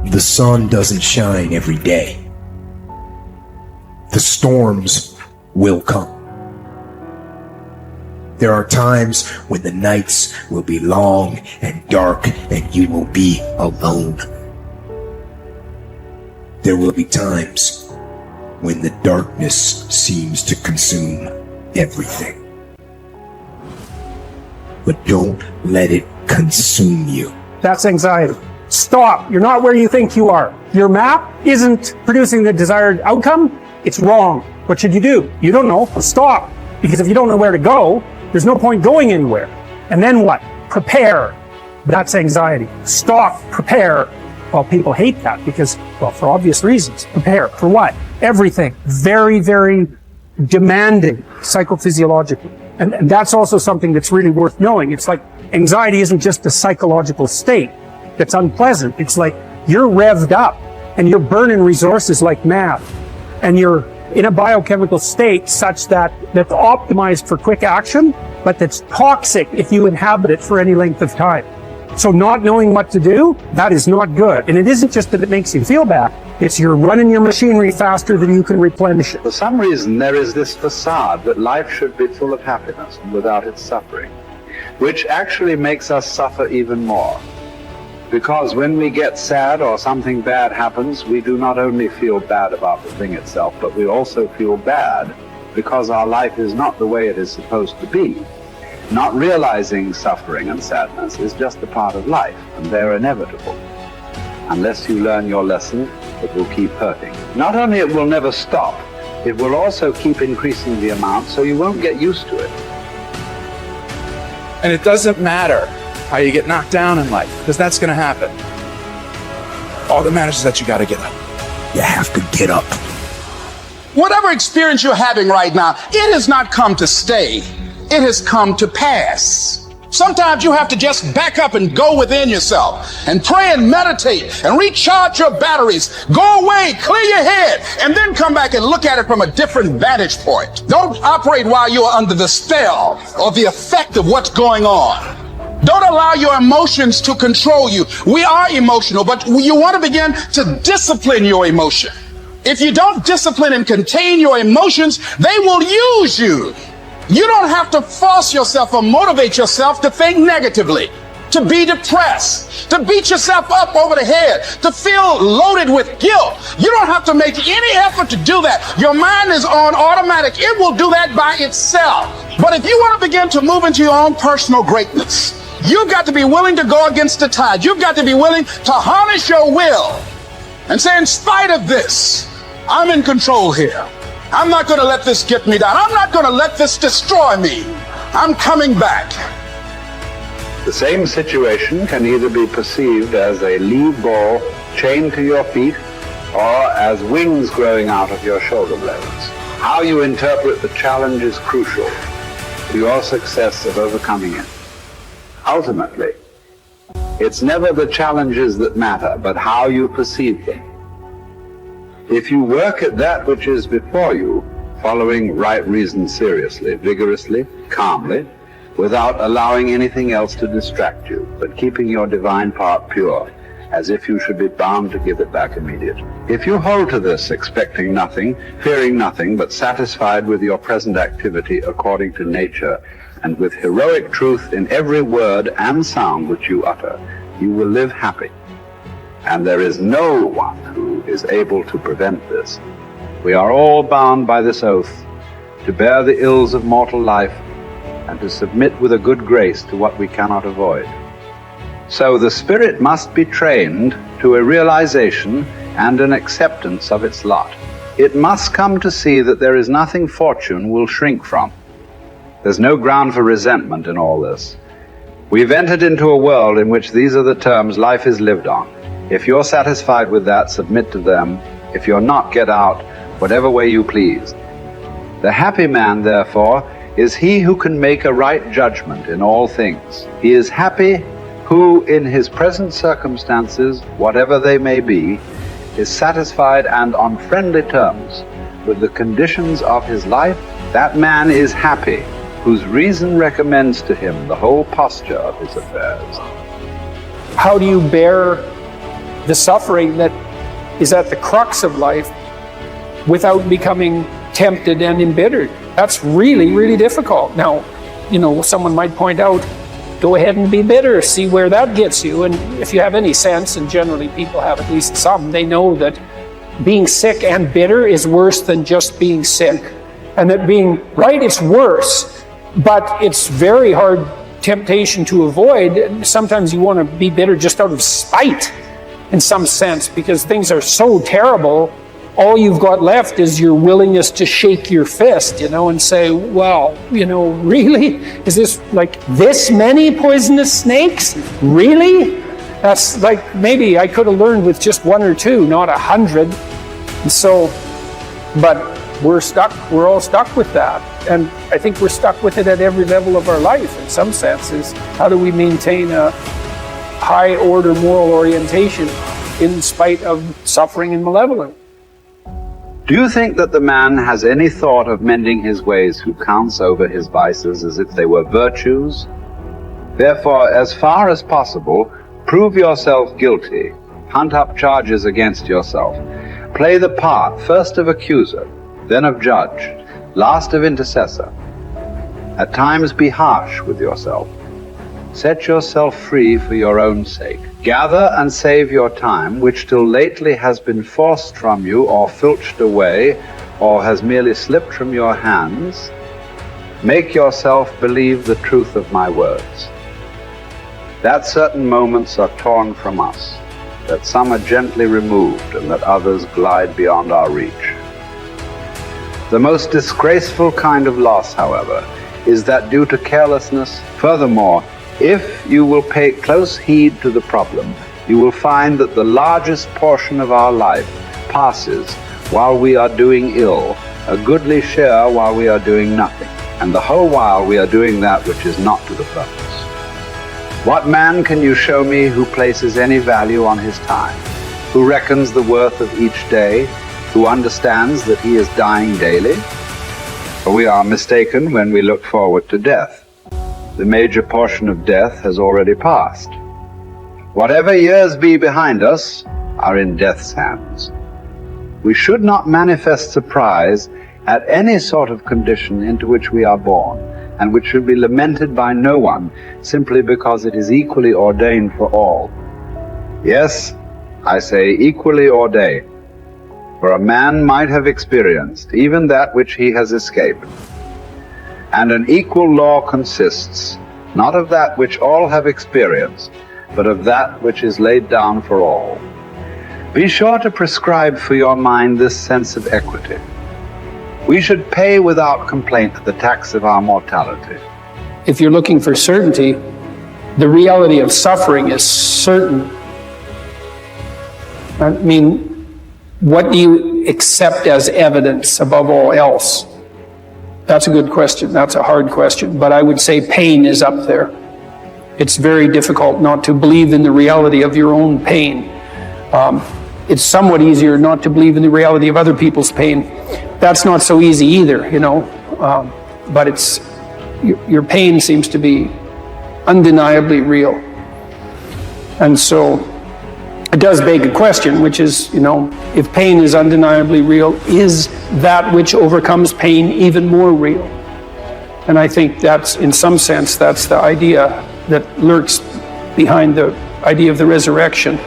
The sun doesn't shine every day. The storms will come. There are times when the nights will be long and dark and you will be alone. There will be times when the darkness seems to consume everything. But don't let it consume you. That's anxiety. Stop. You're not where you think you are. Your map isn't producing the desired outcome. It's wrong. What should you do? You don't know. Stop. Because if you don't know where to go, there's no point going anywhere. And then what? Prepare. That's anxiety. Stop. Prepare. Well, people hate that because, well, for obvious reasons. Prepare. For what? Everything. Very, very demanding psychophysiologically. And that's also something that's really worth knowing. It's like anxiety isn't just a psychological state that's unpleasant. It's like you're revved up and you're burning resources like mad. And you're in a biochemical state such that that's optimized for quick action, but that's toxic if you inhabit it for any length of time. So not knowing what to do, that is not good. And it isn't just that it makes you feel bad. It's you're running your machinery faster than you can replenish it. For some reason, there is this facade that life should be full of happiness and without its suffering, which actually makes us suffer even more. Because when we get sad or something bad happens, we do not only feel bad about the thing itself, but we also feel bad because our life is not the way it is supposed to be. Not realizing suffering and sadness is just a part of life, and they're inevitable. Unless you learn your lesson, it will keep hurting. Not only it will never stop, it will also keep increasing the amount, so you won't get used to it. And it doesn't matter how you get knocked down in life, because that's going to happen. All that matters is that you got to get up. You have to get up. Whatever experience you're having right now, it has not come to stay. It has come to pass. Sometimes you have to just back up and go within yourself and pray and meditate and recharge your batteries. Go away, clear your head, and then come back and look at it from a different vantage point. Don't operate while you are under the spell or the effect of what's going on. Don't allow your emotions to control you. We are emotional, but you want to begin to discipline your emotion. If you don't discipline and contain your emotions, they will use you. You don't have to force yourself or motivate yourself to think negatively, to be depressed, to beat yourself up over the head, to feel loaded with guilt. You don't have to make any effort to do that. Your mind is on automatic. It will do that by itself. But if you want to begin to move into your own personal greatness, you've got to be willing to go against the tide. You've got to be willing to harness your will and say, in spite of this, I'm in control here. I'm not going to let this get me down. I'm not going to let this destroy me. I'm coming back. The same situation can either be perceived as a lead ball chained to your feet or as wings growing out of your shoulder blades. How you interpret the challenge is crucial to your success of overcoming it. Ultimately, it's never the challenges that matter, but how you perceive them. If you work at that which is before you, following right reason seriously, vigorously, calmly, without allowing anything else to distract you, but keeping your divine part pure, as if you should be bound to give it back immediately. If you hold to this, expecting nothing, fearing nothing, but satisfied with your present activity according to nature, and with heroic truth in every word and sound which you utter, you will live happy. And there is no one who is able to prevent this. We are all bound by this oath to bear the ills of mortal life and to submit with a good grace to what we cannot avoid. So the spirit must be trained to a realization and an acceptance of its lot. It must come to see that there is nothing fortune will shrink from. There's no ground for resentment in all this. We've entered into a world in which these are the terms life is lived on. If you're satisfied with that, submit to them. If you're not, get out, whatever way you please. The happy man, therefore, is he who can make a right judgment in all things. He is happy who, in his present circumstances, whatever they may be, is satisfied and on friendly terms with the conditions of his life. That man is happy, whose reason recommends to him the whole posture of his affairs. How do you bear the suffering that is at the crux of life without becoming tempted and embittered. That's really, really difficult. Now, someone might point out, go ahead and be bitter, see where that gets you. And if you have any sense, and generally people have at least some, they know that being sick and bitter is worse than just being sick. And that being right, it's worse, but it's very hard temptation to avoid. Sometimes you want to be bitter just out of spite in some sense, because things are so terrible. All you've got left is your willingness to shake your fist, and say, well, really? Is this like this many poisonous snakes? Really? That's like, maybe I could have learned with just 1 or 2, not 100. And so, but we're all stuck with that. And I think we're stuck with it at every level of our life in some senses. How do we maintain a high order moral orientation in spite of suffering and malevolence? Do you think that the man has any thought of mending his ways who counts over his vices as if they were virtues? Therefore, as far as possible, prove yourself guilty, hunt up charges against yourself, play the part first of accuser, then of judge, last of intercessor. At times be harsh with yourself. Set yourself free for your own sake. Gather and save your time, which till lately has been forced from you or filched away, or has merely slipped from your hands. Make yourself believe the truth of my words, that certain moments are torn from us, that some are gently removed, and that others glide beyond our reach. The most disgraceful kind of loss, however, is that due to carelessness. Furthermore, if you will pay close heed to the problem, you will find that the largest portion of our life passes while we are doing ill, a goodly share while we are doing nothing, and the whole while we are doing that which is not to the purpose. What man can you show me who places any value on his time, who reckons the worth of each day, who understands that he is dying daily? For we are mistaken when we look forward to death. The major portion of death has already passed. Whatever years be behind us are in death's hands. We should not manifest surprise at any sort of condition into which we are born, and which should be lamented by no one, simply because it is equally ordained for all. Yes, I say equally ordained, for a man might have experienced even that which he has escaped. And an equal law consists not of that which all have experienced, but of that which is laid down for all. Be sure to prescribe for your mind this sense of equity. We should pay without complaint the tax of our mortality. If you're looking for certainty, the reality of suffering is certain. I mean, what do you accept as evidence above all else? That's a good question. That's a hard question. But I would say pain is up there. It's very difficult not to believe in the reality of your own pain. It's somewhat easier not to believe in the reality of other people's pain. That's not so easy either, but it's your pain seems to be undeniably real. And so it does beg a question, which is, if pain is undeniably real, is that which overcomes pain even more real? And I think that's, in some sense, that's the idea that lurks behind the idea of the resurrection.